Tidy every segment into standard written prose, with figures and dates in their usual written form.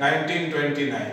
1929۔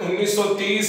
1930